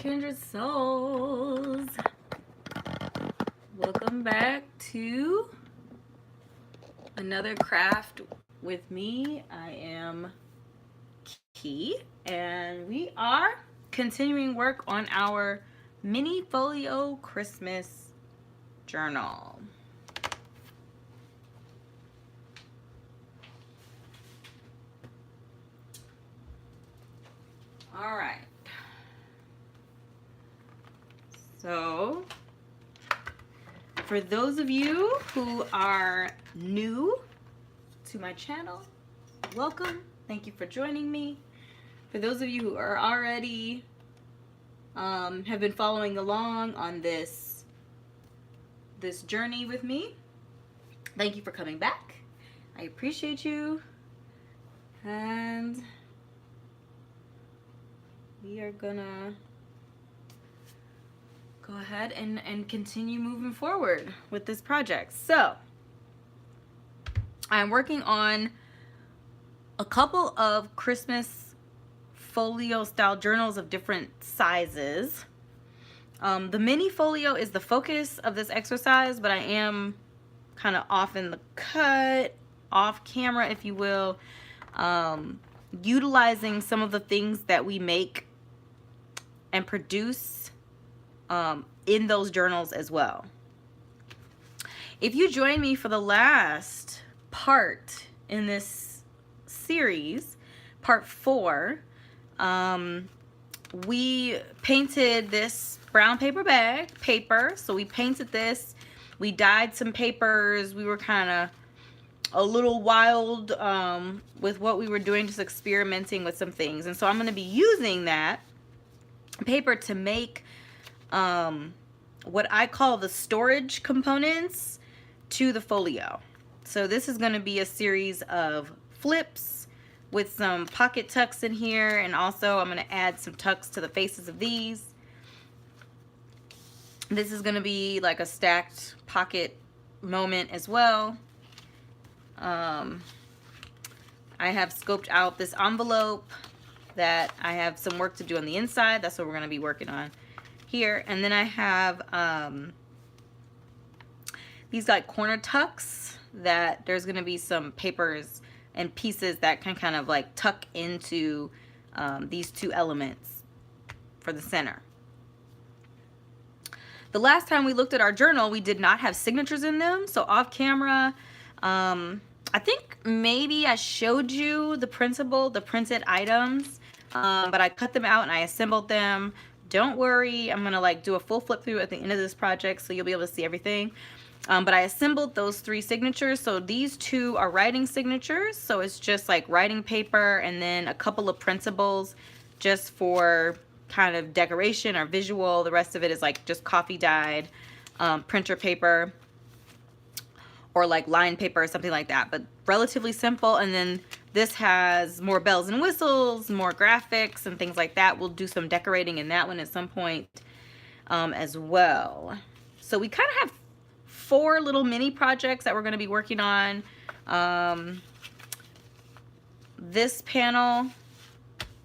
Kindred souls, welcome back to another craft with me. I am Key, and we are continuing work on our mini folio Christmas journal. All right. So, for those of you who are new to my channel, welcome. Thank you for joining me. For those of you who are already have been following along on this journey with me, thank you for coming back. I appreciate you. And we are gonna go ahead and continue moving forward with this project. So I'm working on a couple of Christmas folio style journals of different sizes. The mini folio is the focus of this exercise, but I am kind of off in the cut, off camera, if you will, utilizing some of the things that we make and produce in those journals as well. If you join me for the last part in this series, part 4, we painted this brown paper. So we painted this, we dyed some papers, we were kind of a little wild with what we were doing, just experimenting with some things. And so I'm going to be using that paper to make what I call the storage components to the folio. So this is going to be a series of flips with some pocket tucks in here, and also I'm going to add some tucks to the faces of these. This is going to be like a stacked pocket moment as well. I have scoped out this envelope that I have some work to do on the inside. That's what we're going to be working on here. And then I have these like corner tucks that there's going to be some papers and pieces that can kind of like tuck into these two elements for the center. The last time we looked at our journal, we did not have signatures in them. So off camera, I think maybe I showed you the printed items, but I cut them out and I assembled them. Don't worry, I'm gonna like do a full flip through at the end of this project so you'll be able to see everything. But I assembled those 3 signatures. So these 2 are writing signatures. So it's just like writing paper and then a couple of printables just for kind of decoration or visual. The rest of it is like just coffee dyed printer paper or like line paper or something like that, but relatively simple. And then this has more bells and whistles, more graphics and things like that. We'll do some decorating in that one at some point as well. So we kind of have 4 little mini projects that we're going to be working on. This panel,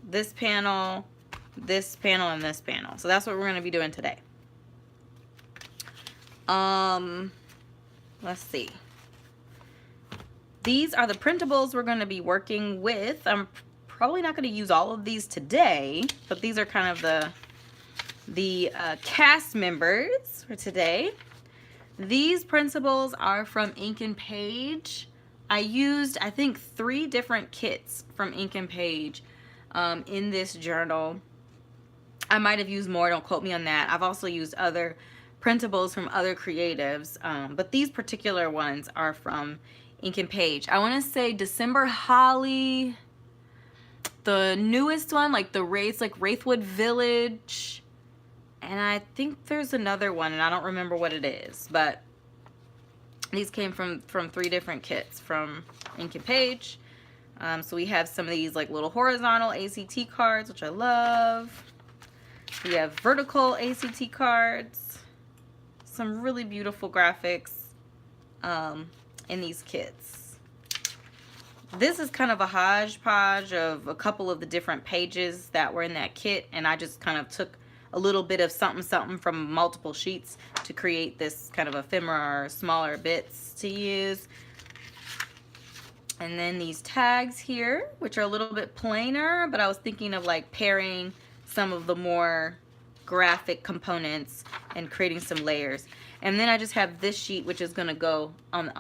this panel, this panel, and this panel. So that's what we're going to be doing today. Let's see. These are the printables we're going to be working with. I'm probably not going to use all of these today, but these are kind of the cast members for today. These printables are from Ink and Page. I used, I think, 3 different kits from Ink and Page in this journal. I might have used more, don't quote me on that. I've also used other printables from other creatives, but these particular ones are from Ink and Page. I want to say December Holly, the newest one, like the Wraithwood Village, and I think there's another one, and I don't remember what it is, but these came from 3 different kits from Ink and Page. So we have some of these like little horizontal ACT cards, which I love. We have vertical ACT cards. Some really beautiful graphics in these kits. This is kind of a hodgepodge of a couple of the different pages that were in that kit, and I just kind of took a little bit of something something from multiple sheets to create this kind of ephemera or smaller bits to use. And then these tags here, which are a little bit plainer, but I was thinking of like pairing some of the more graphic components and creating some layers. And then I just have this sheet, which is gonna go on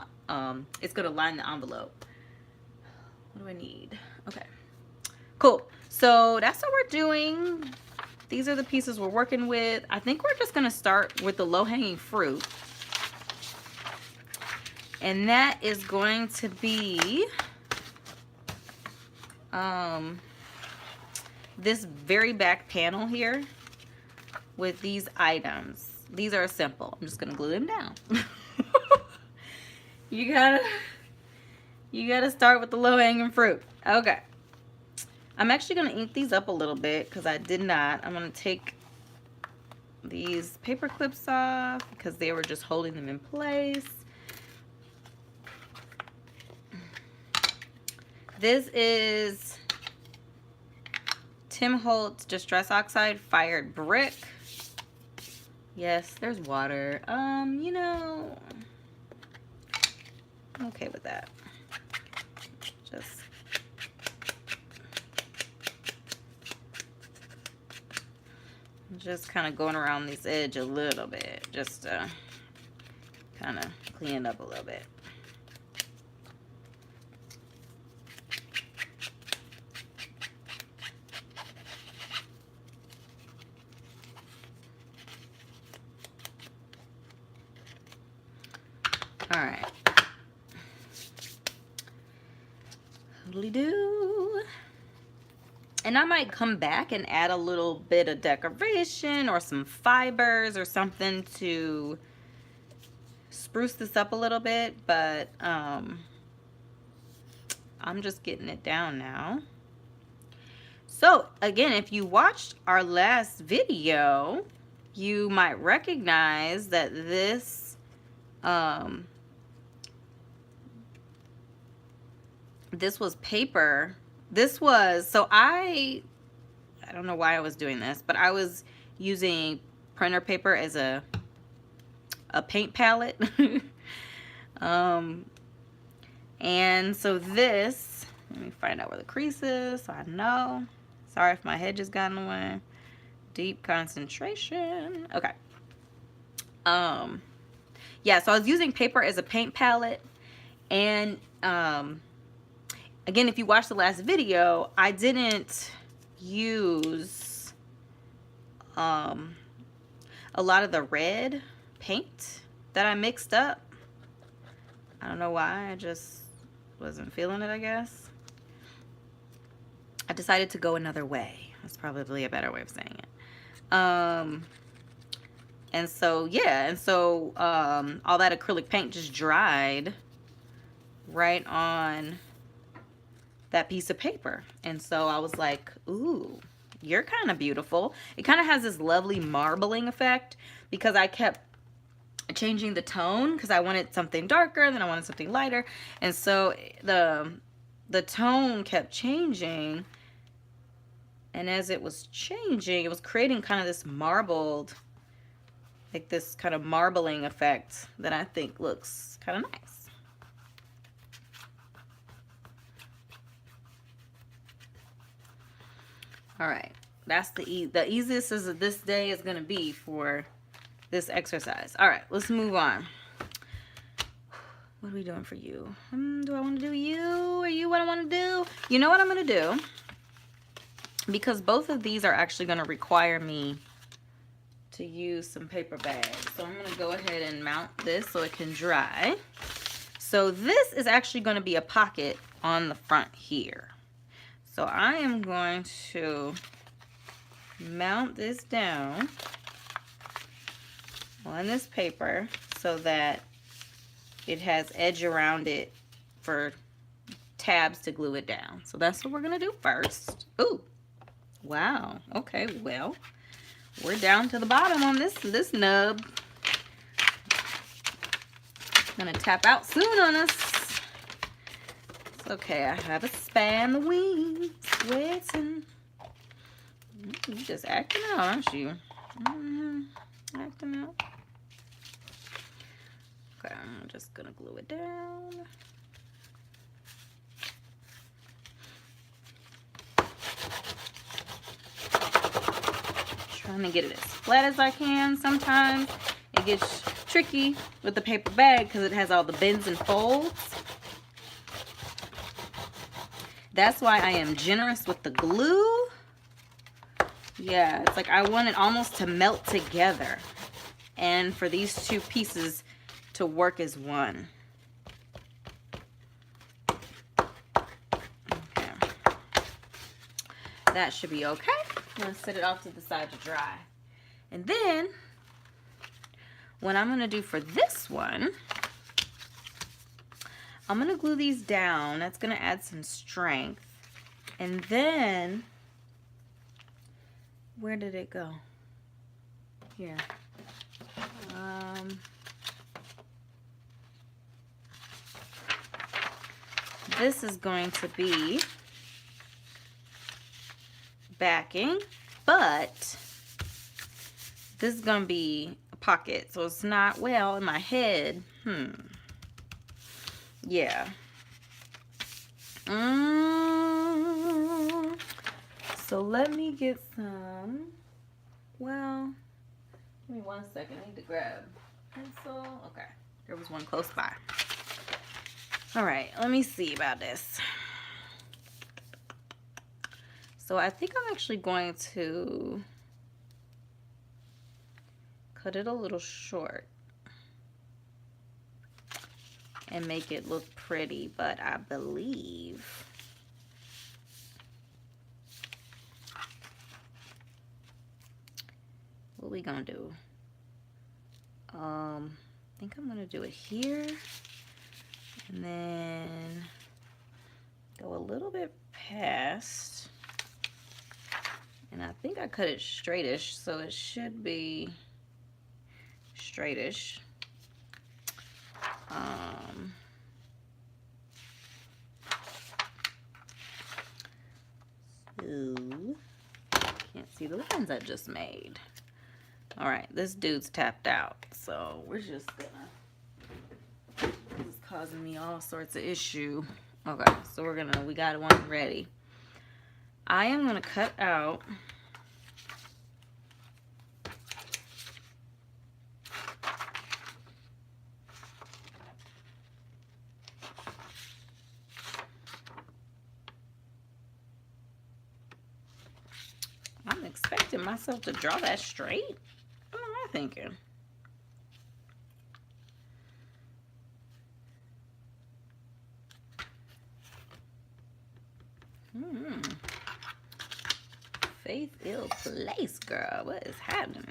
it's gonna line the envelope. What do I need? Okay, cool. So that's what we're doing. These are the pieces we're working with. I think we're just gonna start with the low-hanging fruit. And that is going to be this very back panel here with these items. These are simple. I'm just gonna glue them down. You gotta start with the low-hanging fruit. Okay. I'm actually gonna ink these up a little bit because I did not. I'm gonna take these paper clips off because they were just holding them in place. This is Tim Holtz Distress Oxide Fired Brick. Yes, there's water. You know, I'm okay with that. Just kind of going around this edge a little bit, just to kind of clean it up a little bit. All right. Doodly-doo. And I might come back and add a little bit of decoration or some fibers or something to spruce this up a little bit, but I'm just getting it down now. So again, if you watched our last video, you might recognize that this this was paper. This was, so I don't know why I was doing this, but I was using printer paper as a paint palette. And so this, let me find out where the crease is so I know. Sorry if my head just got in the way. Deep concentration. Okay. Yeah, so I was using paper as a paint palette, and again, if you watched the last video, I didn't use a lot of the red paint that I mixed up. I don't know why, I just wasn't feeling it, I guess. I decided to go another way. That's probably a better way of saying it. And so, yeah, and so all that acrylic paint just dried right on that piece of paper. And so I was like, ooh, you're kind of beautiful. It kind of has this lovely marbling effect because I kept changing the tone because I wanted something darker, then I wanted something lighter. And so the tone kept changing. And as it was changing, it was creating kind of this marbled, like this kind of marbling effect that I think looks kind of nice. All right, that's the easiest as this day is gonna be for this exercise. All right, let's move on. What are we doing for you? Do I want to do you? Are you what I want to do? You know what I'm gonna do? Because both of these are actually gonna require me to use some paper bags. So I'm gonna go ahead and mount this so it can dry. So this is actually gonna be a pocket on the front here. So I am going to mount this down on this paper so that it has edge around it for tabs to glue it down. So that's what we're gonna do first. Ooh, wow, okay, well, we're down to the bottom on this nub. Gonna tap out soon on us. Okay, I have a span the wings waiting. You just acting out, aren't you? Acting out. Okay, I'm just gonna glue it down. Trying to get it as flat as I can. Sometimes it gets tricky with the paper bag because it has all the bends and folds. That's why I am generous with the glue. Yeah, it's like I want it almost to melt together and for these two pieces to work as one. Okay. That should be okay. I'm going to set it off to the side to dry. And then what I'm going to do for this one, I'm going to glue these down. That's going to add some strength. And then, where did it go? Here. This is going to be backing, but this is going to be a pocket, so it's not, well, in my head, yeah. So let me get some, well, give me 1 second, I need to grab a pencil. Okay, there was one close by. All right, let me see about this. So I think I'm actually going to cut it a little short and make it look pretty, but I believe what we gonna do? I think I'm gonna do it here and then go a little bit past, and I think I cut it straightish, so it should be straightish. So can't see the lines I just made. All right, this dude's tapped out, so we're just gonna, this is causing me all sorts of issue. Okay, so we got one ready. I am gonna cut out I'm expecting myself to draw that straight. What am I thinking? Faith ill place, girl. What is happening?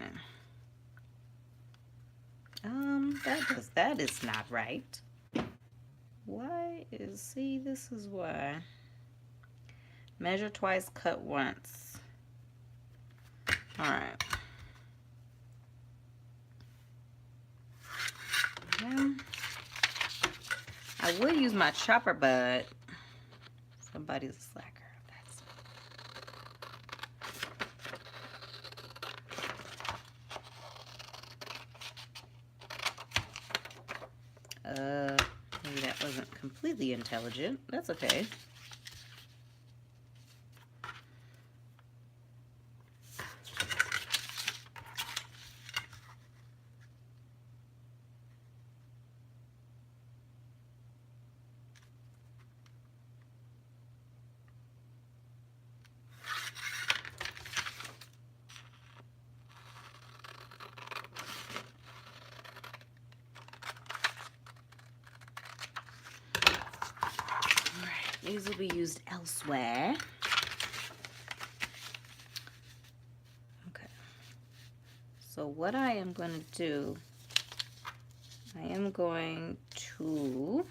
That is not right. Why is, see, this is why. Measure twice, cut once. All right. Yeah. I would use my chopper, but somebody's a slacker. Maybe that wasn't completely intelligent. That's okay. These will be used elsewhere. Okay. So what I am going to do, I am going to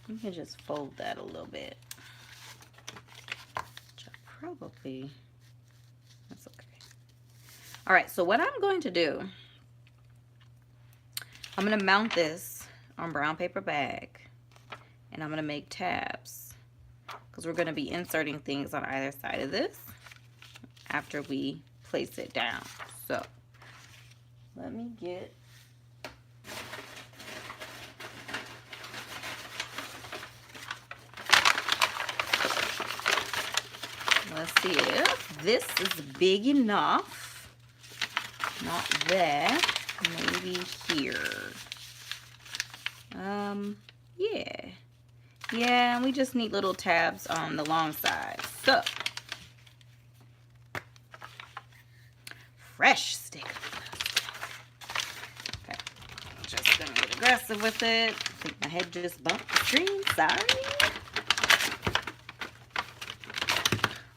you can just fold that a little bit. Which I probably, that's okay. All right, so what I'm going to do, I'm going to mount this on brown paper bag, And I'm going to make tabs because we're going to be inserting things on either side of this after we place it down. So let me get let's see if this is big enough. Not there. Maybe here. Yeah. Yeah, we just need little tabs on the long side. So, fresh stick. Okay, just gonna get aggressive with it. I think my head just bumped the screen. Sorry.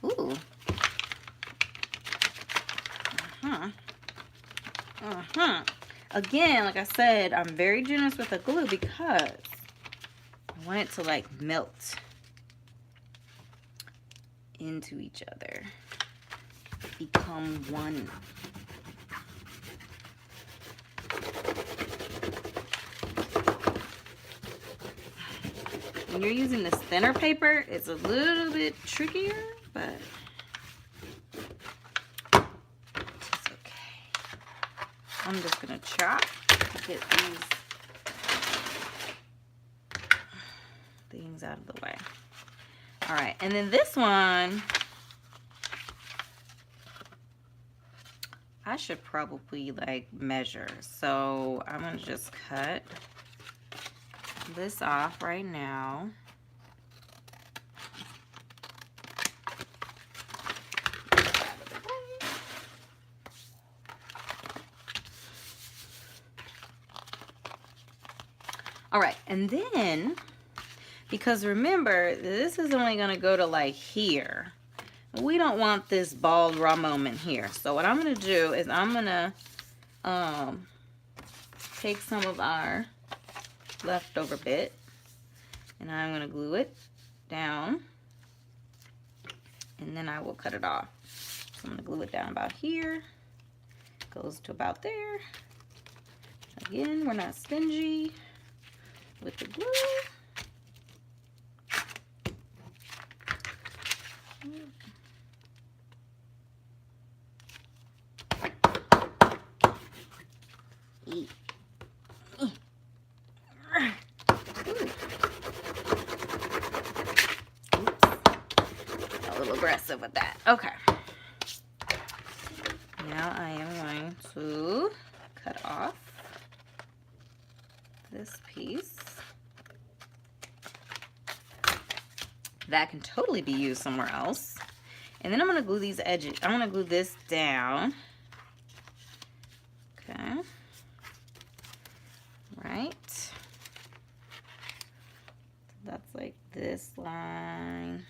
Ooh. Again, like I said, I'm very generous with the glue because I want it to like melt into each other, become one. When you're using this thinner paper, it's a little bit trickier, but it's okay. I'm just gonna chop to get these things out of the way. All right, and then this one, I should probably like measure. So I'm gonna just cut this off right now. All right, and then, because remember, this is only gonna go to like here. We don't want this bald raw moment here. So what I'm gonna do is I'm gonna take some of our leftover bit and I'm gonna glue it down, and then I will cut it off. So I'm gonna glue it down about here. Goes to about there. Again, we're not stingy with the glue. A little aggressive with that. Okay. Now I am going to cut off this piece. That can totally be used somewhere else. And then I'm going to glue these edges. I'm going to glue this down. Okay. Right. So that's like this line.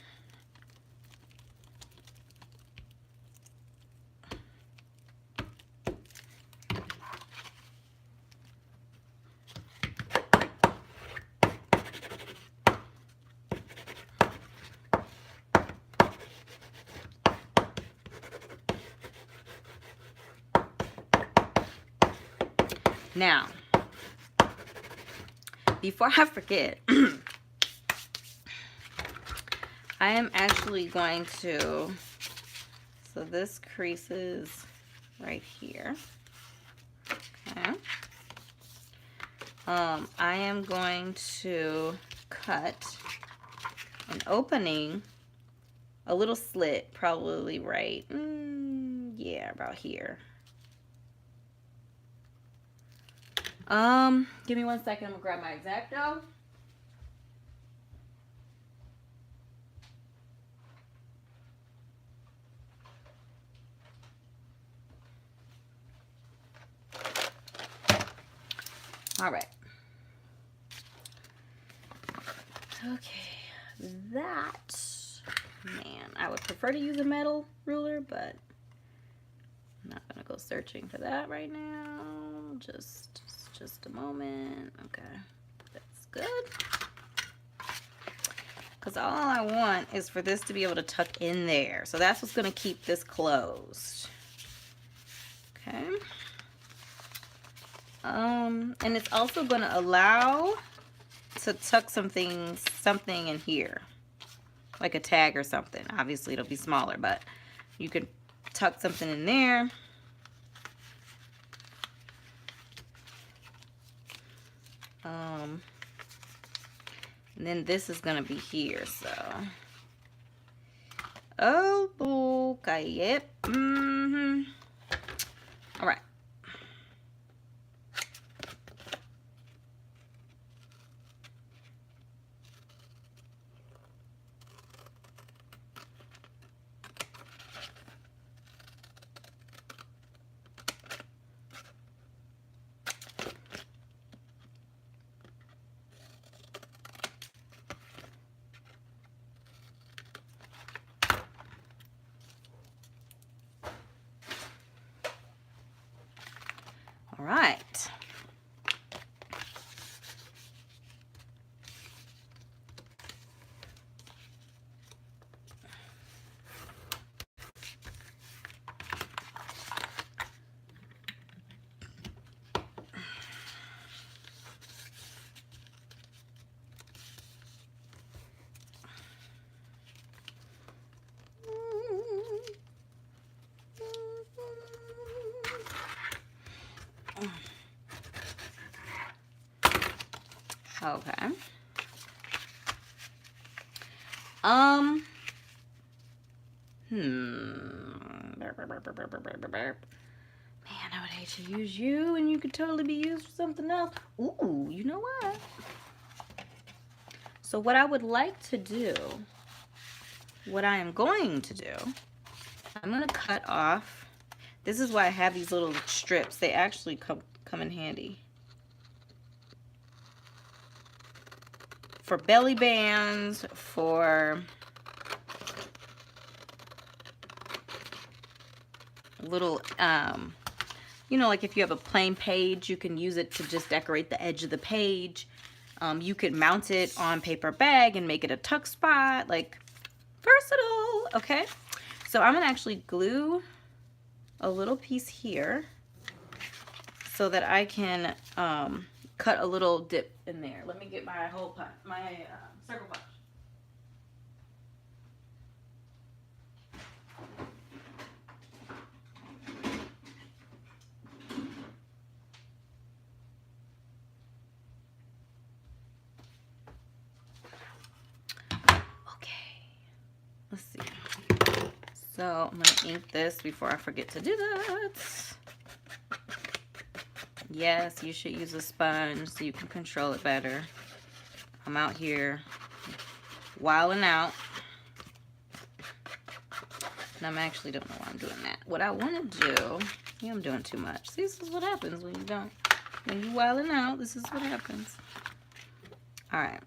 Now, before I forget, I am actually going to, so this crease is right here. Okay. I am going to cut an opening, a little slit, probably right, yeah, about here. Give me 1 second. I'm gonna grab my X-Acto. All right. Okay. That, man, I would prefer to use a metal ruler, but I'm not gonna go searching for that right now. Just a moment. Okay, that's good. Because all I want is for this to be able to tuck in there. So that's what's going to keep this closed. Okay. And it's also going to allow to tuck something in here, like a tag or something. Obviously it'll be smaller, but you could tuck something in there. And then this is gonna be here, so. Oh, okay, yep. All right. All right. Okay. Man, I would hate to use you, and you could totally be used for something else. Ooh, you know what? So what I would like to do, what I am going to do, I'm going to cut off. This is why I have these little strips. They actually come in handy. For belly bands, for little, you know, like if you have a plain page, you can use it to just decorate the edge of the page. You could mount it on paper bag and make it a tuck spot, like versatile, okay? So I'm gonna actually glue a little piece here so that I can cut a little dip in there. Let me get my hole punch, my circle punch. Let's see. So I'm gonna ink this before I forget to do that. Yes, you should use a sponge so you can control it better. I'm out here wilding out. And I'm actually don't know why I'm doing that. What I want to do, yeah, I'm doing too much. See, this is what happens when you don't, when you wilding out, this is what happens. All right.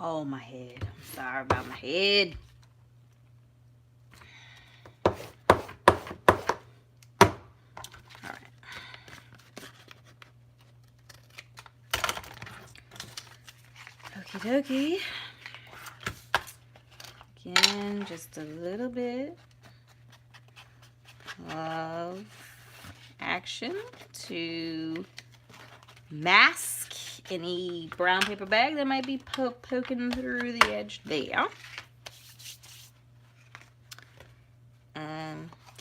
Oh, my head. I'm sorry about my head. All right. Okie dokie. Again, just a little bit of action to mask any brown paper bag that might be poking through the edge there. I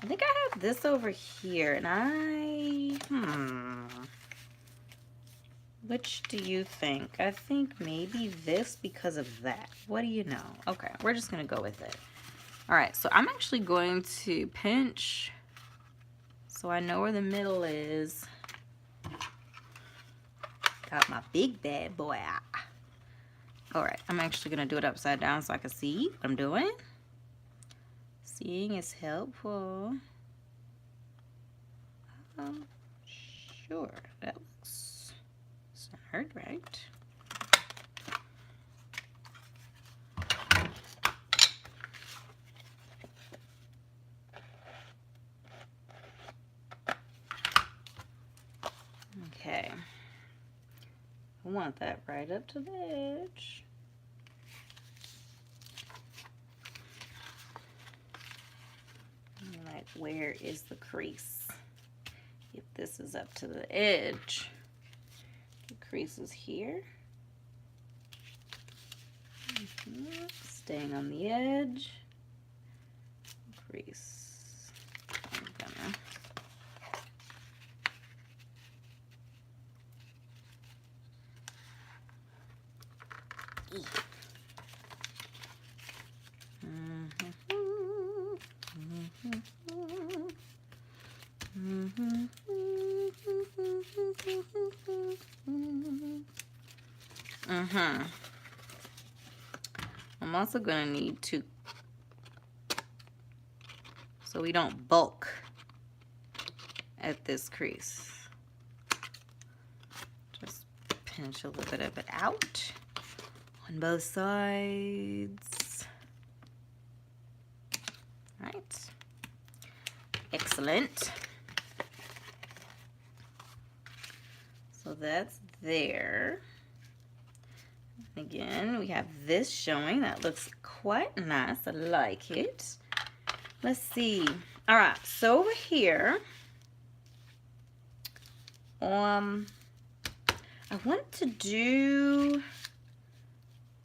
think I have this over here, and which do you think? I think maybe this because of that. What do you know? Okay, we're just gonna go with it. All right, so I'm actually going to pinch so I know where the middle is. Got my big bad boy out. All right, I'm actually gonna do it upside down so I can see what I'm doing. Seeing is helpful. Sure, that looks centered, right? Okay. I want that right up to the edge. Like, where is the crease? If this is up to the edge, the crease is here. Staying on the edge. Crease. I'm gonna I'm also going to need to, so we don't bulk at this crease. Just pinch a little bit of it out on both sides. Right. Excellent. So that's there. Again, we have this showing. That looks quite nice. I like it. Let's see. All right, so over here, I want to do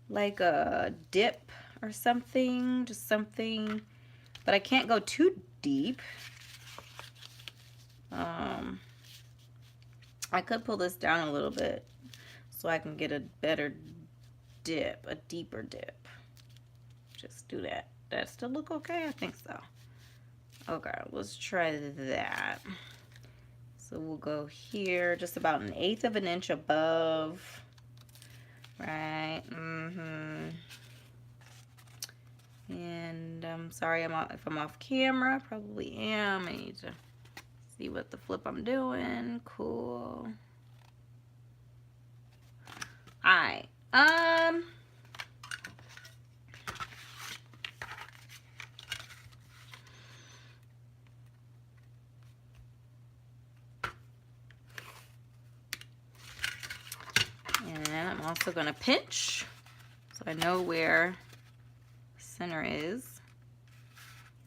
like a dip or something, just something, but I can't go too deep. I could pull this down a little bit so I can get a better dip, a deeper dip. Just do that. That still look okay? I think so. Okay, let's try that. So we'll go here, just about 1/8 of an inch above. Right. And I'm sorry if I'm off camera. Probably am. I need to see what the flip I'm doing. Cool. Alright. And I'm also going to pinch so I know where the center is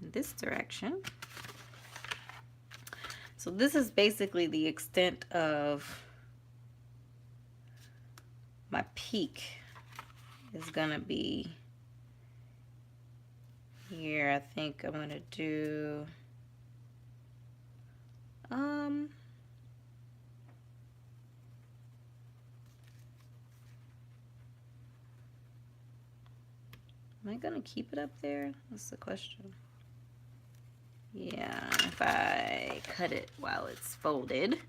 in this direction. So this is basically the extent of my peak is going to be here. I think I'm going to do am I gonna keep it up there? That's the question. Yeah, if I cut it while it's folded,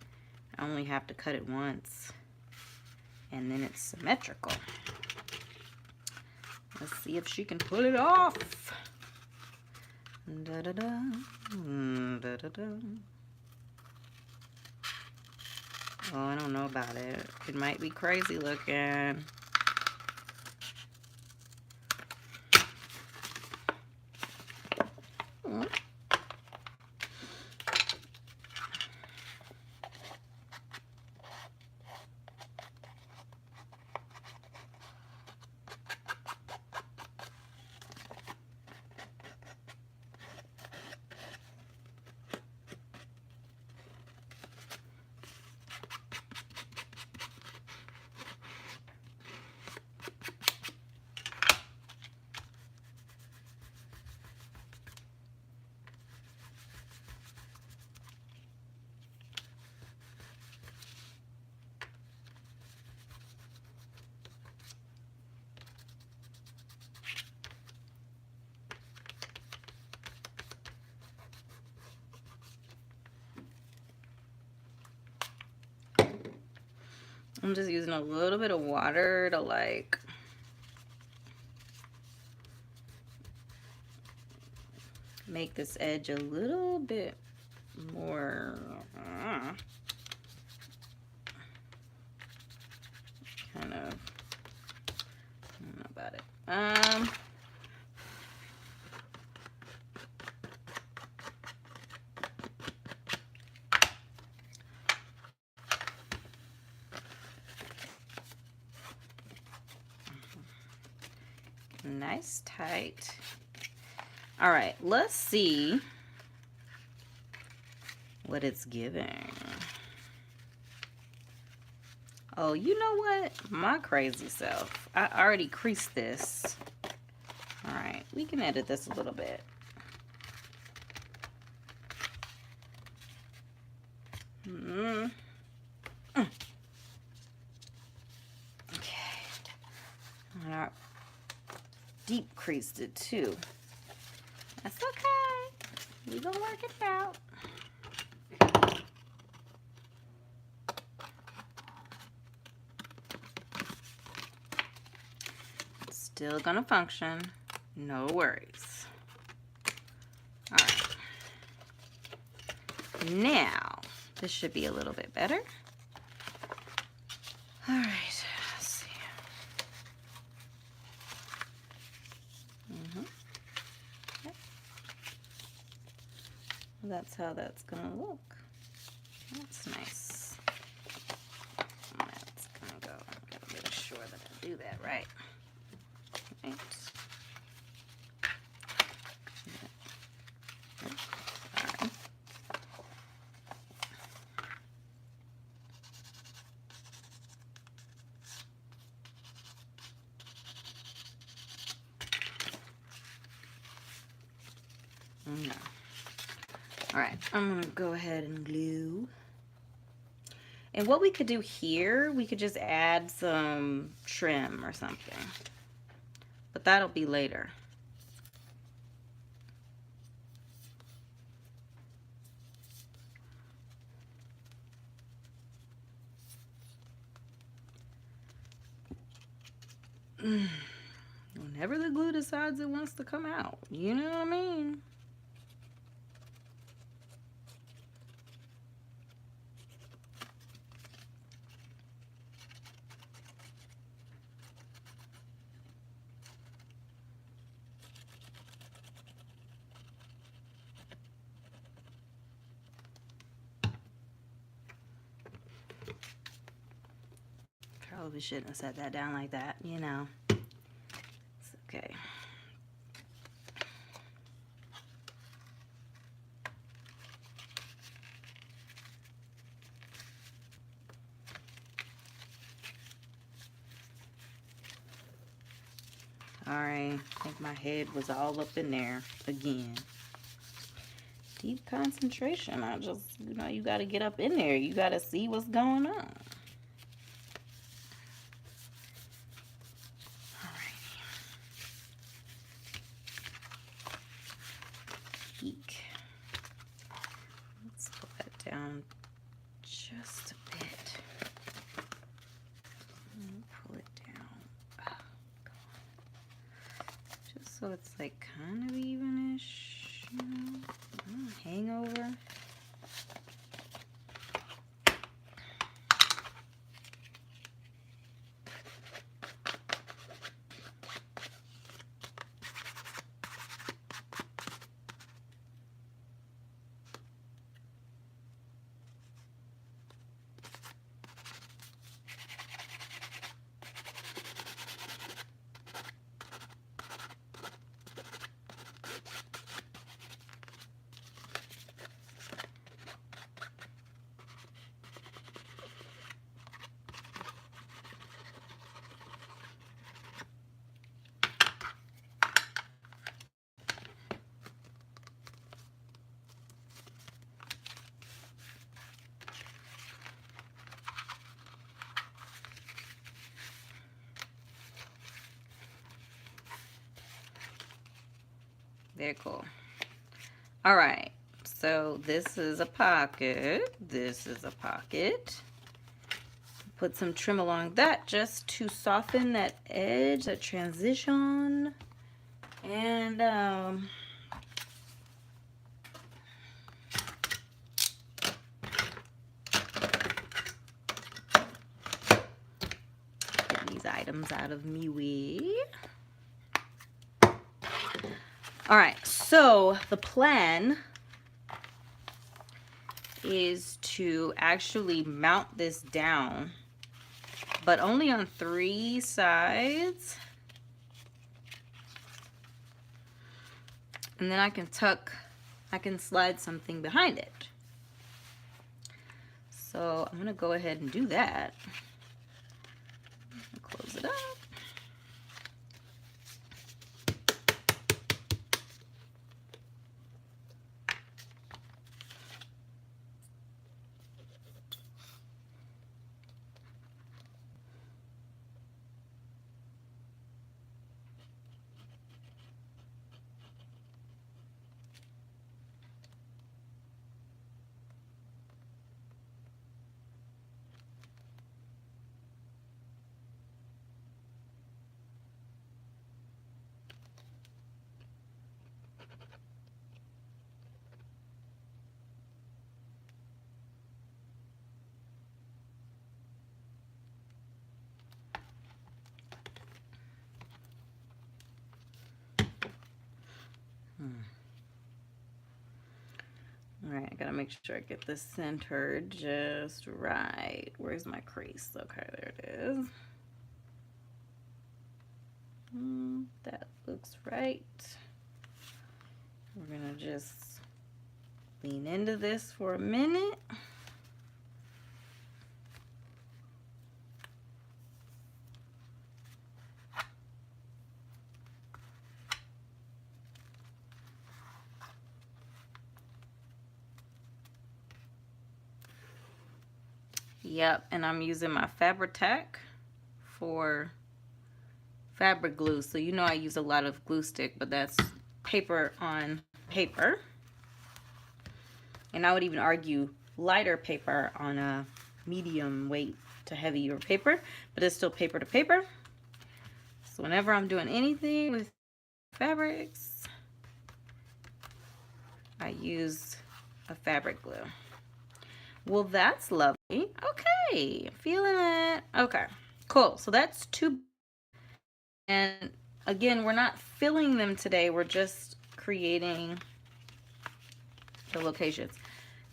I only have to cut it once, and then it's symmetrical. Let's see if she can pull it off. Da da da, da da da. Oh, I don't know about it. It might be crazy looking. I'm just using a little bit of water to like make this edge a little bit more kind of, I don't know about it. nice tight. All right, let's see what it's giving. Oh, you know what? My crazy self. I already creased this. All right, we can edit this a little bit. Okay. I deep creased it too. That's okay. We're gonna work it out. Still gonna function. No worries. All right. Now, this should be a little bit better. All right. Let's see. Okay. That's how that's gonna look. That's nice. That's gonna go. I gotta make sure that I do that right. Right. Sorry. No. All right, I'm gonna go ahead and glue. And what we could do here, we could just add some trim or something. But that'll be later. Whenever the glue decides it wants to come out, you know what I mean? Probably shouldn't have set that down like that, you know. It's okay. Sorry, I think my head was all up in there again. Deep concentration. I just, you know, you got to get up in there. You got to see what's going on. Let's pull that down just a bit. Pull it down. Oh, just so it's like kind of evenish, you know, hangover. Very cool. All right, so this is a pocket. This is a pocket. Put some trim along that just to soften that edge, that transition. And get these items out of me way. All right, so the plan is to actually mount this down, but only on 3 sides. and then I can slide something behind it. So I'm gonna go ahead and do that. Close it up. All right, I gotta make sure I get this centered just right. Where's my crease? Okay, there it is. That looks right. We're gonna just lean into this for a minute. Yep, and I'm using my Fabri-Tac for fabric glue. So you know I use a lot of glue stick, but that's paper on paper. And I would even argue lighter paper on a medium weight to heavier paper, but it's still paper to paper. So whenever I'm doing anything with fabrics, I use a fabric glue. Well, that's lovely. Okay, feeling it. Okay, cool. So that's 2. And again, we're not filling them today. We're just creating the locations.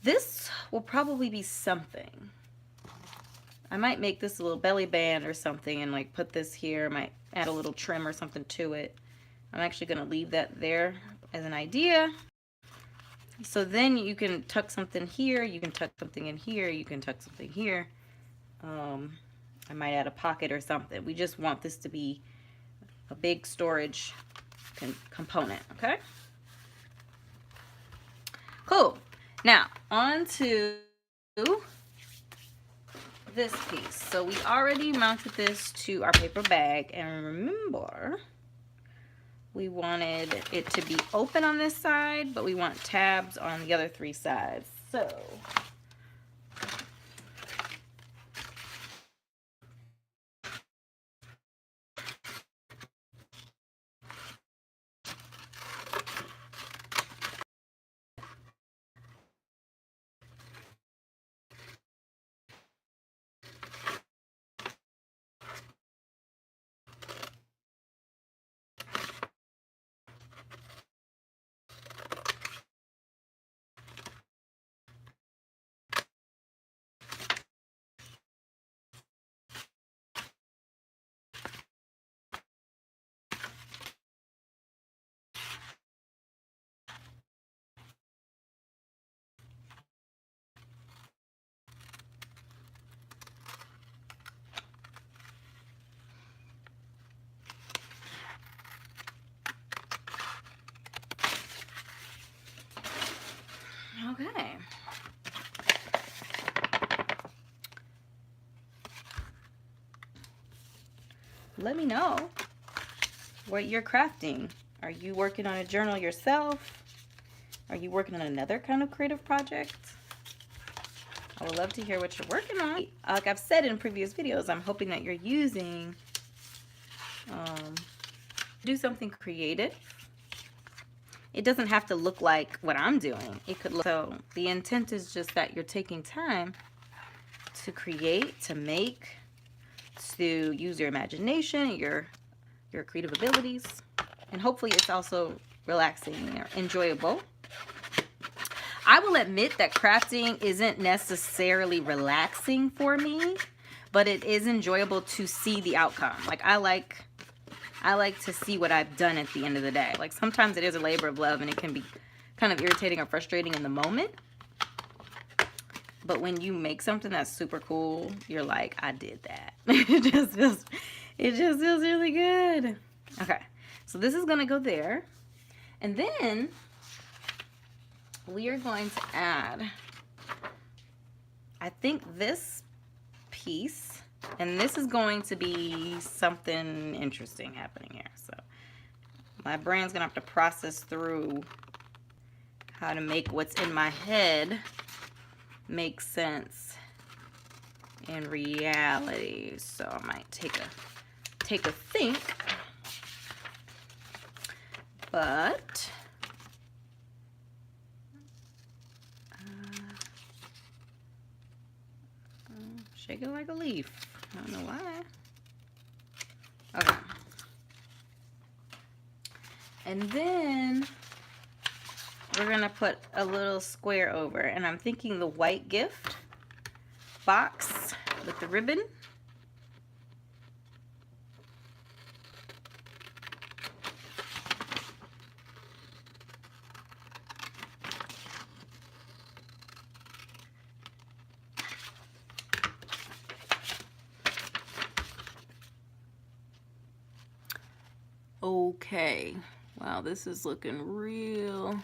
This will probably be something. I might make this a little belly band or something and like put this here. I might add a little trim or something to it. I'm actually going to leave that there as an idea. So then you can tuck something here, you can tuck something in here, you can tuck something here. I might add a pocket or something. We just want this to be a big storage component, okay? Cool. Now, on to this piece. So we already mounted this to our paper bag, and remember, we wanted it to be open on this side, but we want tabs on the other 3 sides. So okay. Let me know what you're crafting. Are you working on a journal yourself? Are you working on another kind of creative project? I would love to hear what you're working on. Like I've said in previous videos, I'm hoping that you're using, do something creative. It doesn't have to look like what I'm doing. It could look, so the intent is just that you're taking time to create, to make, to use your imagination, your creative abilities, and hopefully it's also relaxing or enjoyable. I will admit that crafting isn't necessarily relaxing for me, but it is enjoyable to see the outcome. Like I I like to see what I've done at the end of the day. Like sometimes it is a labor of love and it can be kind of irritating or frustrating in the moment. But when you make something that's super cool, you're like, I did that. It just feels really good. Okay, so this is gonna go there. And then we are going to add, I think this piece, and this is going to be something interesting happening here. So my brain's gonna have to process through how to make what's in my head make sense in reality. So I might take a think, but shake it like a leaf. I don't know why. Okay. And then we're gonna put a little square over, and I'm thinking the white gift box with the ribbon. Okay, wow, this is looking real.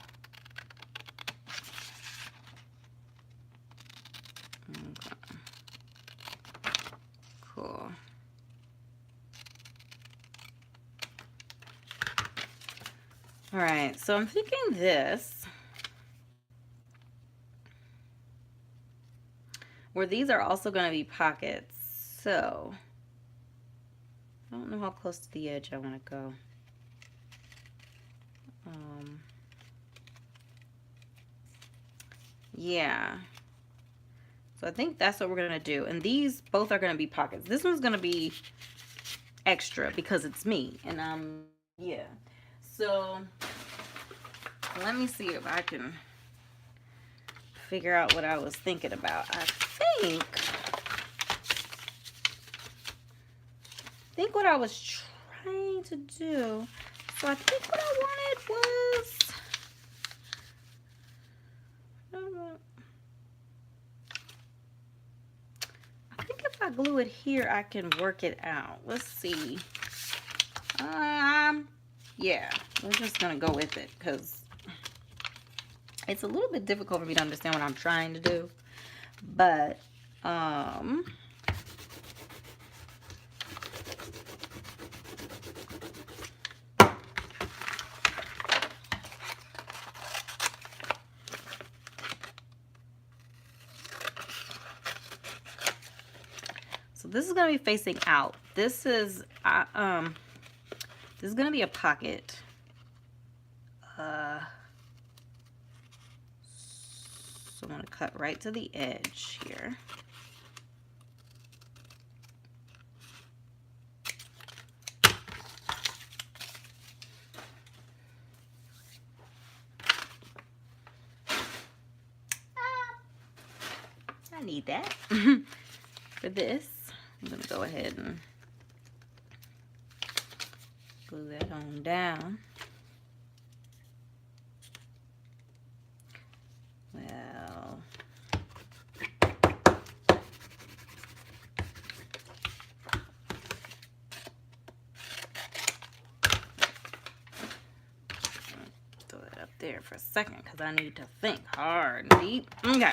Okay. Cool. All right, so I'm thinking this, where these are also going to be pockets. So I don't know how close to the edge I want to go. Yeah. So I think that's what we're going to do. And these both are going to be pockets. This one's going to be extra because it's me. And yeah. So let me see if I can figure out what I was thinking about. I think what I was trying to do. So I think what I wanted was, I think if I glue it here, I can work it out. Let's see. Yeah, we're just gonna go with it because it's a little bit difficult for me to understand what I'm trying to do. But so this is gonna be facing out. This is gonna be a pocket. So I'm gonna cut right to the edge here. I need that. For this, I'm gonna go ahead and glue that on down. Well, throw it up there for a second because I need to think hard and deep. Okay.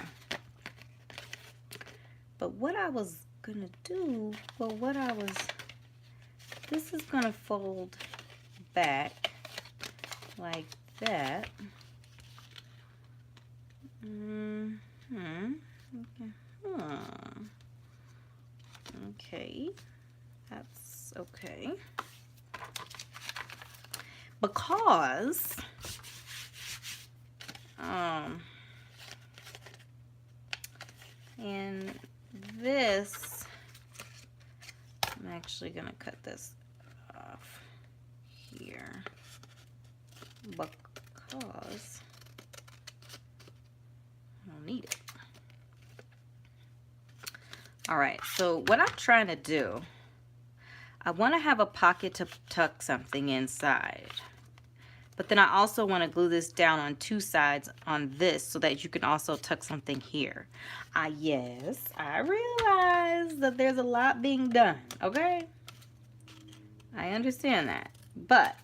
But what I was gonna do, this is gonna fold back like that. Okay, that's okay. Because and this, I'm actually gonna cut this off here because I don't need it. All right, so what I'm trying to do, I want to have a pocket to tuck something inside. But then I also want to glue this down on two sides on this so that you can also tuck something here. Yes, I realize that there's a lot being done, okay? I understand that, but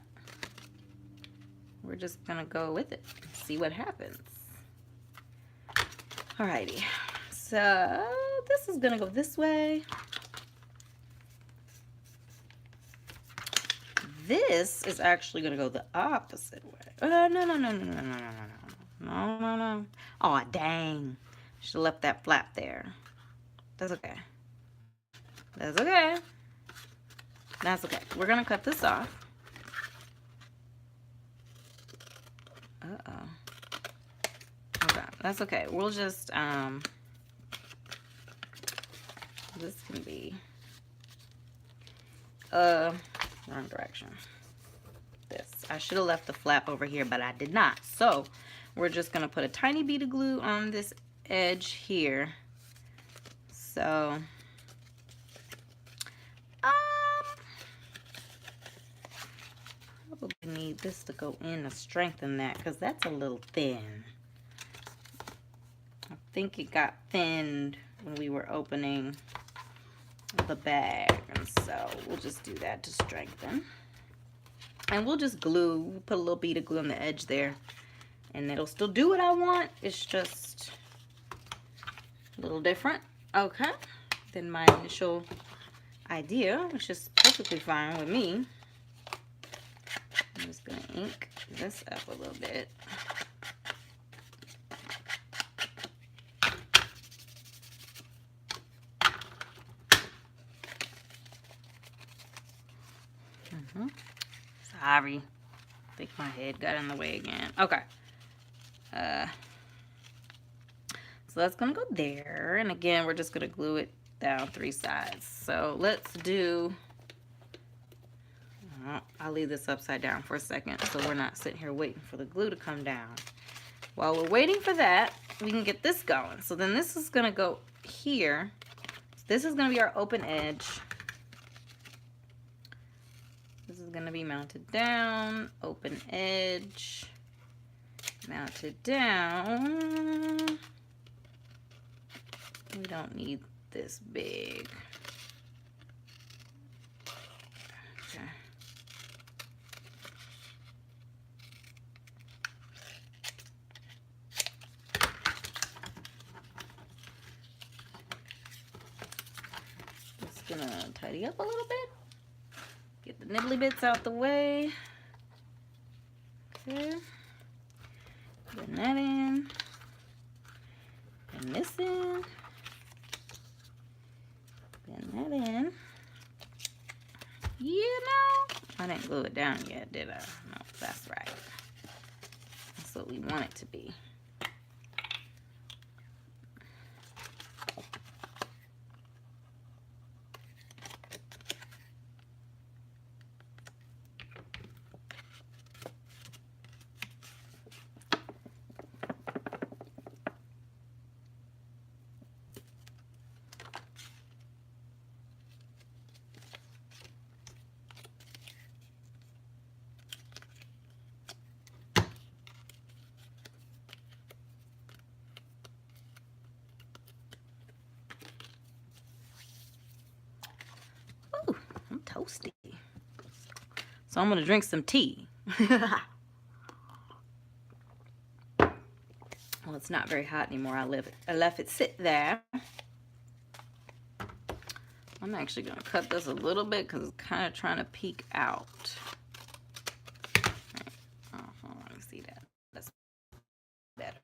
we're just gonna go with it, see what happens. Alrighty, so this is gonna go this way. This is actually gonna go the opposite way. No. Oh, dang. Should have left that flap there. That's okay. That's okay. That's okay. We're gonna cut this off. Uh-oh. Okay, that's okay. We'll just, this can be, wrong direction. This. I should have left the flap over here, but I did not. So, we're just gonna put a tiny bead of glue on this edge here. So, probably need this to go in to strengthen that because that's a little thin. I think it got thinned when we were opening the bag, and so we'll just do that to strengthen. And we'll just glue, put a little bead of glue on the edge there, and it'll still do what I want. It's just a little different, okay, than my initial idea, which is perfectly fine with me. I'm just gonna ink this up a little bit. Sorry, I think my head got in the way again. Okay. So that's gonna go there, and again, we're just gonna glue it down three sides. So let's do. I'll leave this upside down for a second so we're not sitting here waiting for the glue to come down. While we're waiting for that, we can get this going. So then this is gonna go here. This is gonna be our open edge. This is gonna be mounted down, open edge, mounted down. We don't need this big. Okay. Just gonna tidy up a little bit. Get the nibbly bits out the way. Okay. Put that in. And this in. Put that in. You know, I didn't glue it down yet, did I? No, that's right. That's what we want it to be. Toasty. So I'm gonna drink some tea. Well, it's not very hot anymore. I left it sit there. I'm actually gonna cut this a little bit because it's kind of trying to peek out. Right. Oh, let me see that. That's better.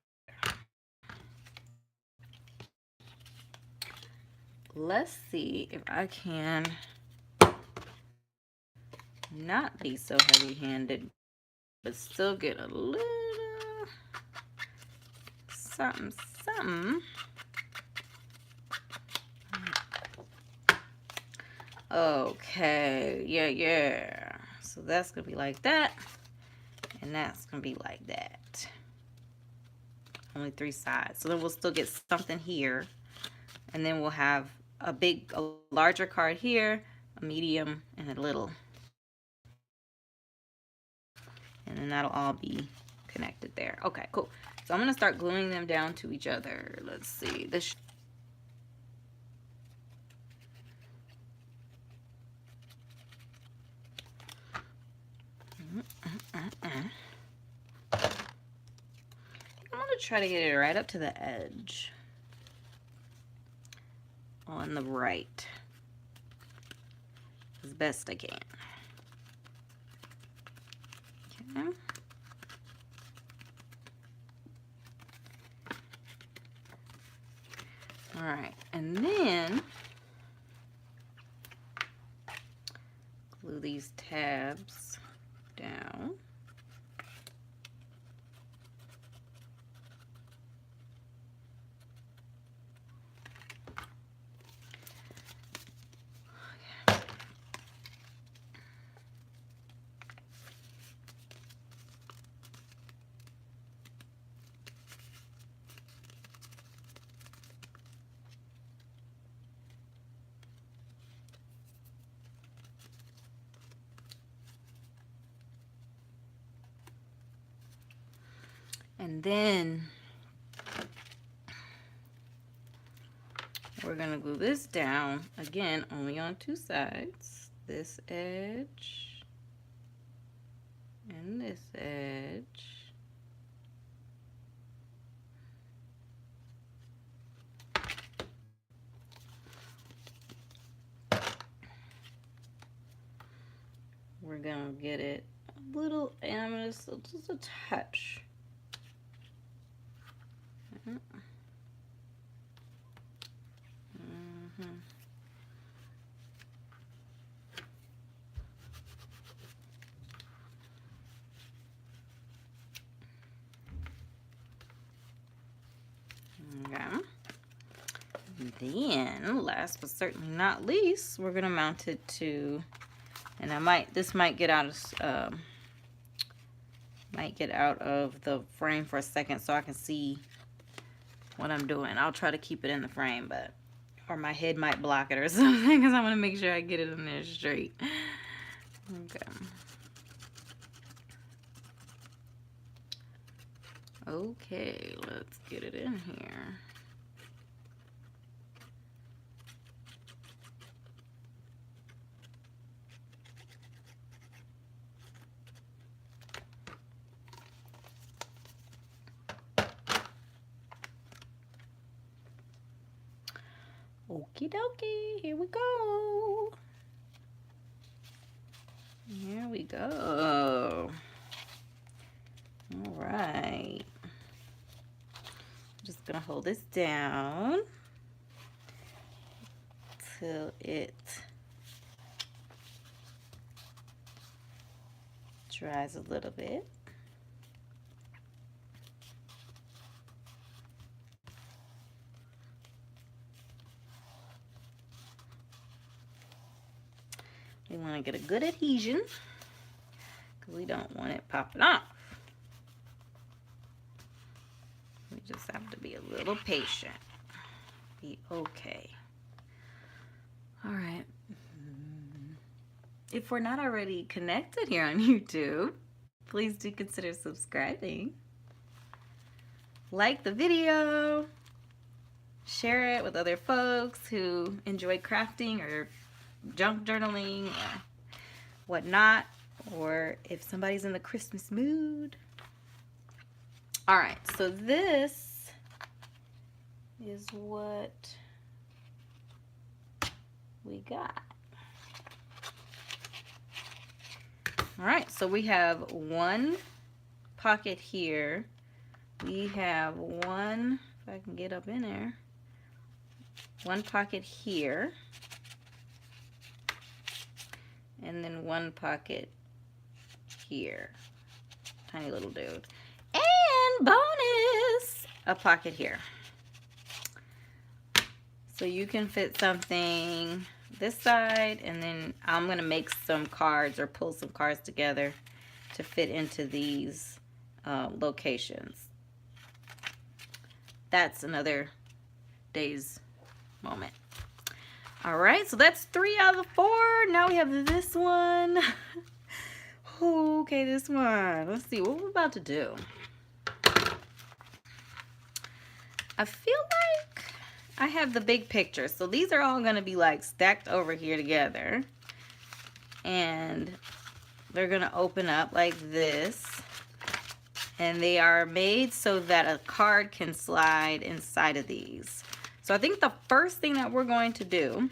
Let's see if I can not be so heavy-handed, but still get a little something, something. Okay, yeah. So that's gonna be like that, and that's gonna be like that. Only three sides. So then we'll still get something here, and then we'll have a larger card here, a medium, and a little. And then that'll all be connected there. Okay, cool. So I'm gonna start gluing them down to each other. Let's see, this. I'm gonna try to get it right up to the edge on the right as best I can. Okay. All right, and then glue these tabs down. And then we're gonna glue this down again, only on two sides. This edge and this edge. We're gonna get it a little, and I'm gonna just a touch. Okay. Then, last but certainly not least, we're gonna mount it to, and this might get out of the frame for a second so I can see what I'm doing. I'll try to keep it in the frame, or my head might block it or something, because I want to make sure I get it in there straight. Okay. Okay, let's get it in here. Okie dokie, here we go. Here we go. All right. I'm just gonna hold this down till it dries a little bit. We want to get a good adhesion because we don't want it popping off. We just have to be a little patient. Be okay. All right. If we're not already connected here on YouTube, please do consider subscribing. Like the video. Share it with other folks who enjoy crafting or junk journaling or whatnot, or if somebody's in the Christmas mood. All right, so this is what we got. All right, so we have one pocket here. We have one, if I can get up in there, one pocket here. And then one pocket here. Tiny little dude. And bonus, a pocket here. So you can fit something this side, and then I'm going to make some cards or pull some cards together to fit into these locations. That's another day's moment. All right, so that's 3 out of the 4. Now we have this one. Okay, this one. Let's see what we're about to do. I feel like I have the big picture. So these are all going to be like stacked over here together. And they're going to open up like this. And they are made so that a card can slide inside of these. So I think the first thing that we're going to do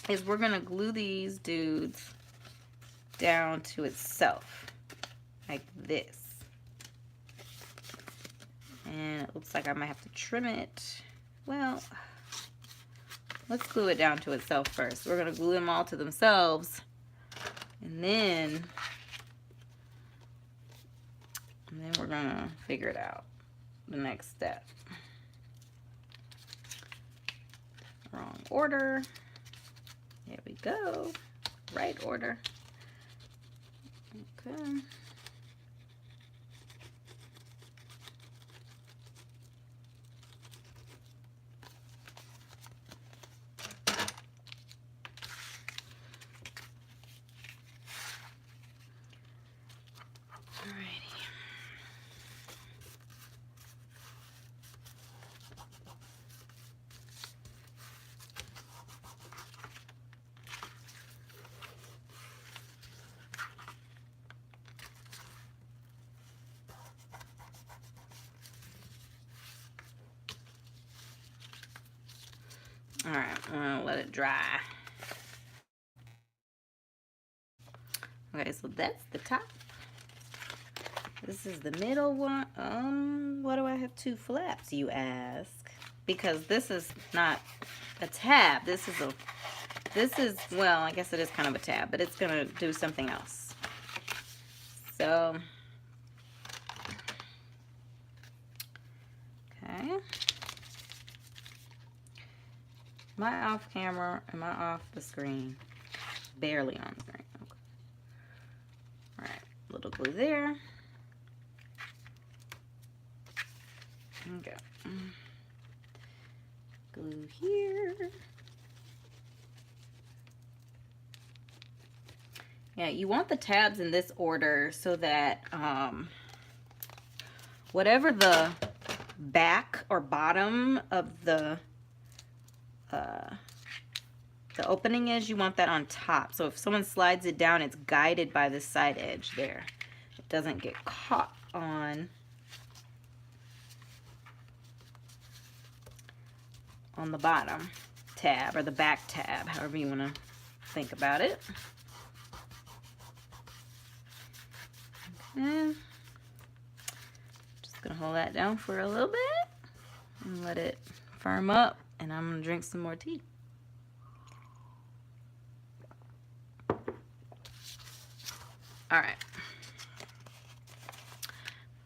is we're going to glue these dudes down to itself like this. And it looks like I might have to trim it. Well, let's glue it down to itself first. We're going to glue them all to themselves, and then we're going to figure it out, the next step. Wrong order. There we go. Right order. Okay. All right, I'm gonna let it dry. Okay, so that's the top. This is the middle one. Why do I have 2 flaps, you ask? Because this is not a tab. This is, well, I guess it is kind of a tab, but it's gonna do something else. So, okay. Am I off camera? Am I off the screen? Barely on the screen. Okay. All right, little glue there. Okay. Glue here. Yeah, you want the tabs in this order so that whatever the back or bottom of the opening is, you want that on top. So if someone slides it down, it's guided by the side edge there. It doesn't get caught on the bottom tab or the back tab, however you want to think about it. Okay. Just gonna hold that down for a little bit and let it firm up, and I'm gonna drink some more tea. All right,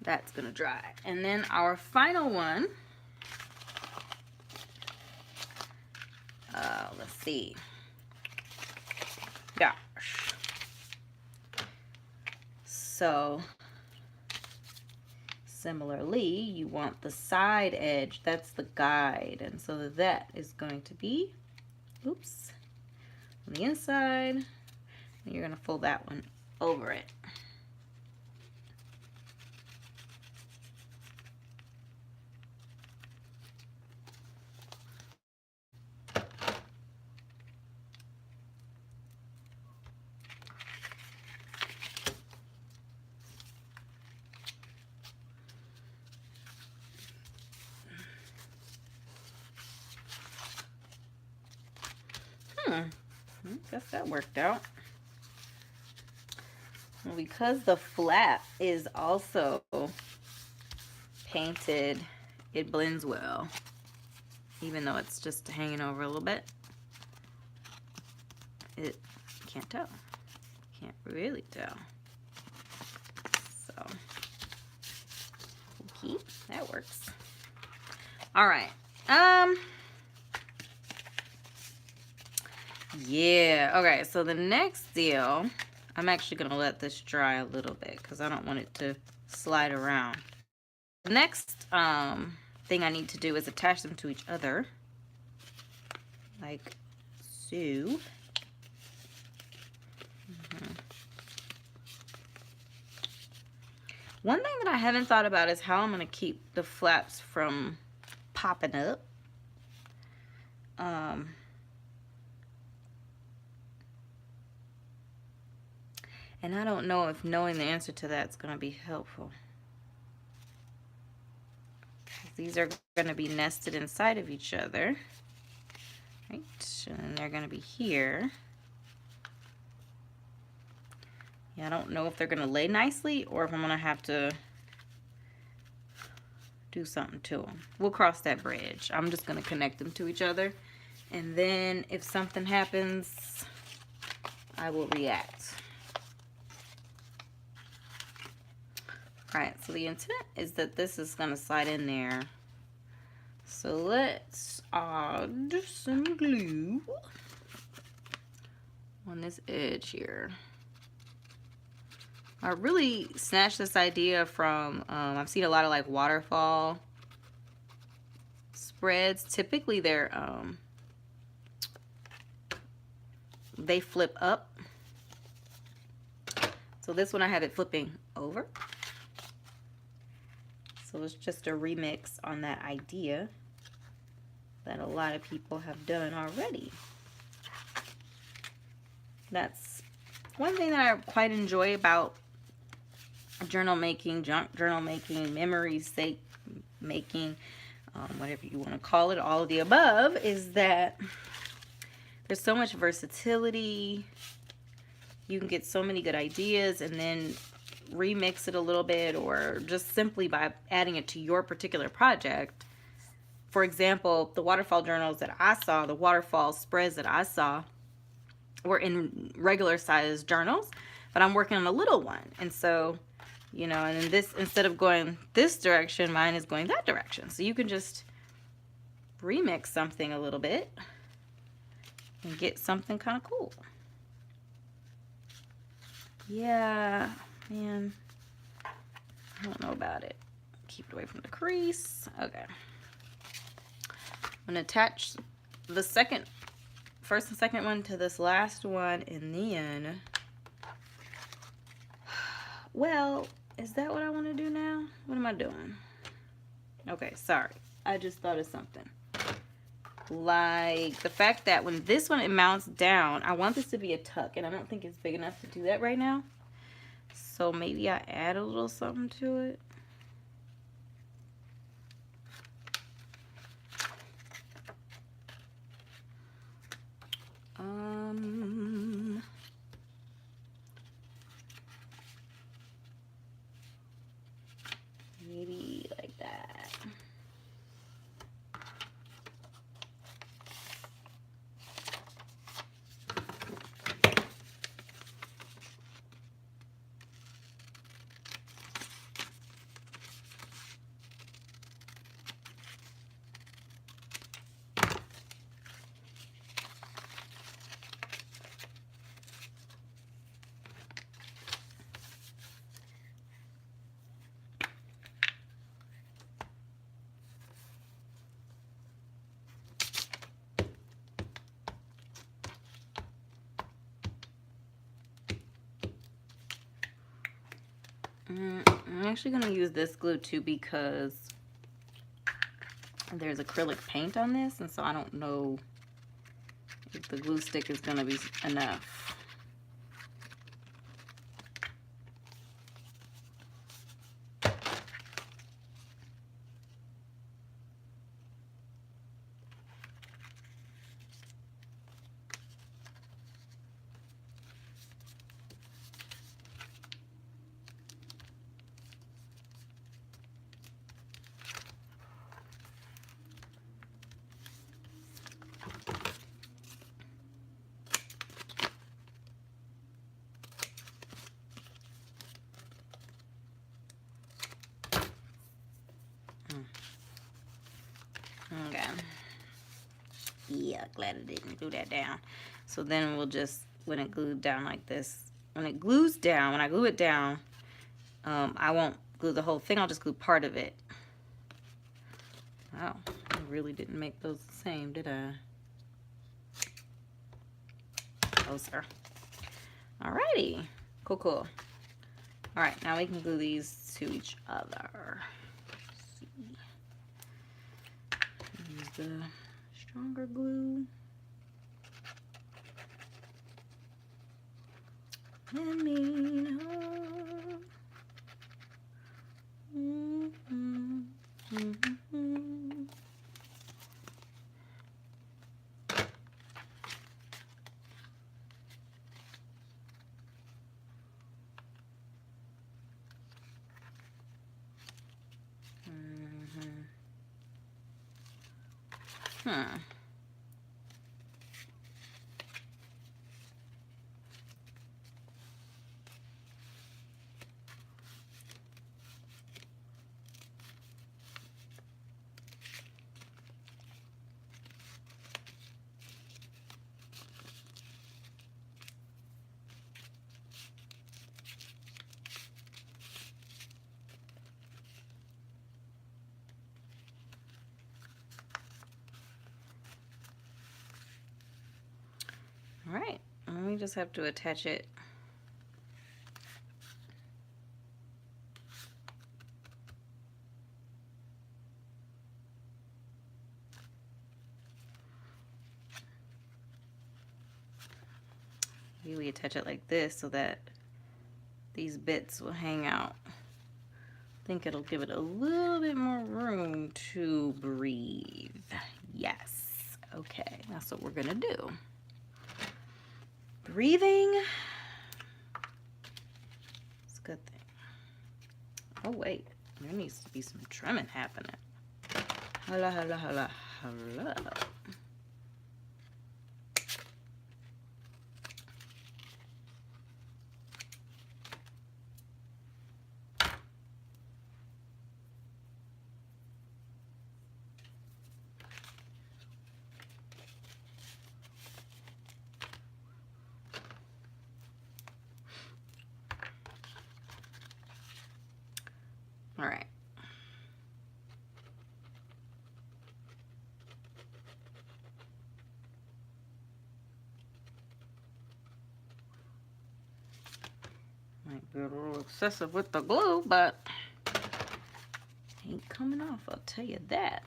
that's gonna dry. And then our final one, let's see, gosh. So similarly, you want the side edge, that's the guide, and so that is going to be, oops, on the inside, and you're gonna fold that one over it. I guess that worked out. Well, because the flap is also painted, it blends well, even though it's just hanging over a little bit. It can't tell. Can't really tell. So, okay, that works. All right. Yeah, okay, so the next deal, I'm actually gonna let this dry a little bit because I don't want it to slide around. The next thing I need to do is attach them to each other. like so. One thing that I haven't thought about is how I'm going to keep the flaps from popping up. And I don't know if knowing the answer to that is going to be helpful. These are going to be nested inside of each other. Right? And then they're going to be here. Yeah, I don't know if they're going to lay nicely or if I'm going to have to do something to them. We'll cross that bridge. I'm just going to connect them to each other. And then if something happens, I will react. Alright, so the intent is that this is going to slide in there. So let's add some glue on this edge here. I really snatched this idea from, I've seen a lot of like waterfall spreads. Typically they're, they flip up. So this one I have it flipping over. So it's just a remix on that idea that a lot of people have done already. That's one thing that I quite enjoy about journal making, junk journal making, memory sake making, whatever you want to call it, all of the above, is that there's so much versatility. You can get so many good ideas and then remix it a little bit, or just simply by adding it to your particular project. For example, the waterfall journals that I saw, the waterfall spreads that I saw were in regular size journals, but I'm working on a little one. And so, you know, and in this, instead of going this direction, mine is going that direction. So you can just remix something a little bit and get something kind of cool. Yeah, man, I don't know about it. Keep it away from the crease. Okay. I'm gonna attach the first and second one to this last one, and then, well, is that what I want to do now? What am I doing? Okay, sorry. I just thought of something. Like the fact that when this one, it mounts down, I want this to be a tuck, and I don't think it's big enough to do that right now. So maybe I add a little something to it. Maybe like that. I'm actually going to use this glue too because there's acrylic paint on this, and so I don't know if the glue stick is going to be enough. Okay. Yeah, glad I didn't glue that down. So then we'll just, when it glued down like this, when it glues down, when I glue it down, I won't glue the whole thing, I'll just glue part of it. Wow, I really didn't make those the same, did I? closer. Alrighty. Cool, cool. Alright, now we can glue these to each other. Let's see. Use the stronger glue. Let me know. All right, and we just have to attach it. Maybe we attach it like this so that these bits will hang out. I think it'll give it a little bit more room to breathe. Yes, okay, that's what we're gonna do. Breathing, it's a good thing. Oh wait, there needs to be some trimming happening. Hello, hello, hello, hello. All right. Might be a little excessive with the glue, but ain't coming off, I'll tell you that.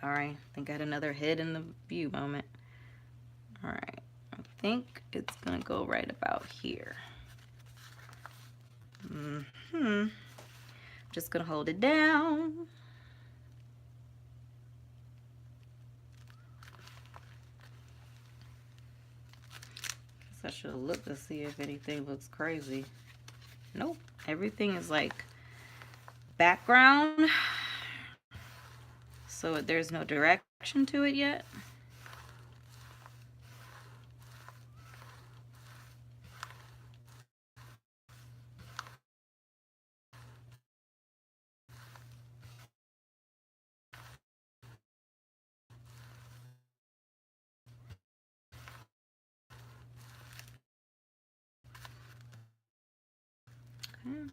Sorry, I think I had another head in the view moment. All right, I think it's gonna go right about here. Just gonna hold it down. Guess I should look to see if anything looks crazy. Nope, everything is like background, so there's no direction to it yet. Okay.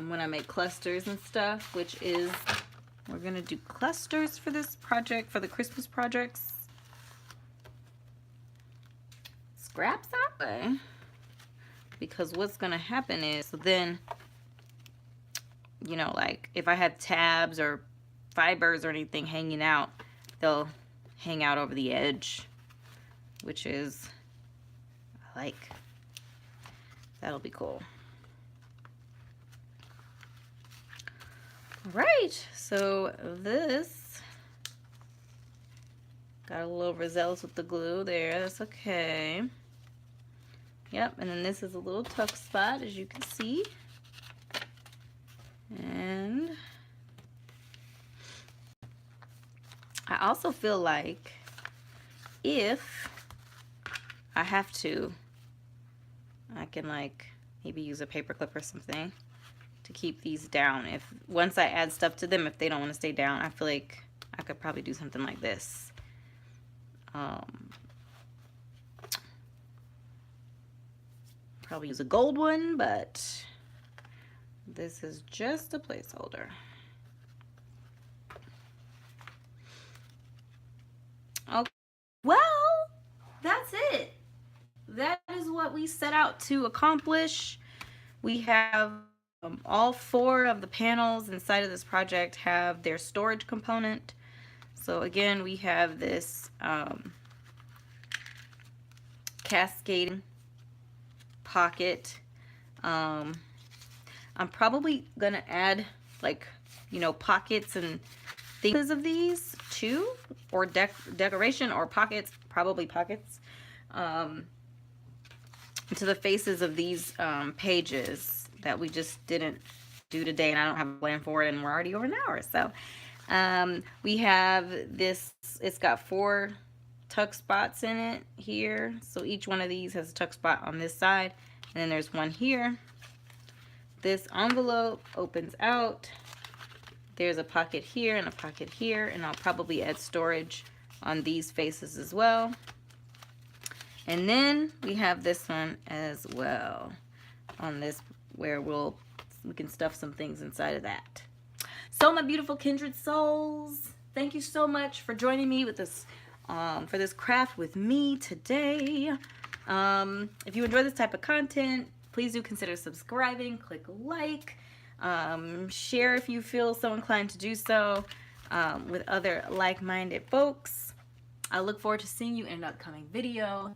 When I make clusters and stuff, which is, we're gonna do clusters for this project, for the Christmas projects. Scraps that way, because what's gonna happen is, so then, you know, like if I have tabs or fibers or anything hanging out, they'll hang out over the edge, which is, I like, that'll be cool. Right, so this got a little overzealous with the glue there. That's okay. Yep, and then this is a little tuck spot, as you can see. And I also feel like if I have to, I can like maybe use a paper clip or something to keep these down. If once I add stuff to them, if they don't want to stay down, I feel like I could probably do something like this. Probably use a gold one, but this is just a placeholder. Okay, well, that's it. That is what we set out to accomplish. We have all 4 of the panels inside of this project have their storage component. So again, we have this cascading pocket. I'm probably gonna add, like, you know, pockets and things of these too, or decoration or pockets, probably pockets, to the faces of these pages that we just didn't do today, and I don't have a plan for it, and we're already over an hour. So we have this, it's got 4 tuck spots in it here, so each one of these has a tuck spot on this side, and then there's one here. This envelope opens out. There's a pocket here and a pocket here, and I'll probably add storage on these faces as well. And then we have this one as well on this, where we can stuff some things inside of that. So my beautiful kindred souls, thank you so much for joining me with this for this craft with me today. If you enjoy this type of content, please do consider subscribing, click like, share if you feel so inclined to do so with other like-minded folks. I look forward to seeing you in an upcoming video.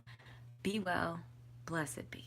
Be well, blessed be.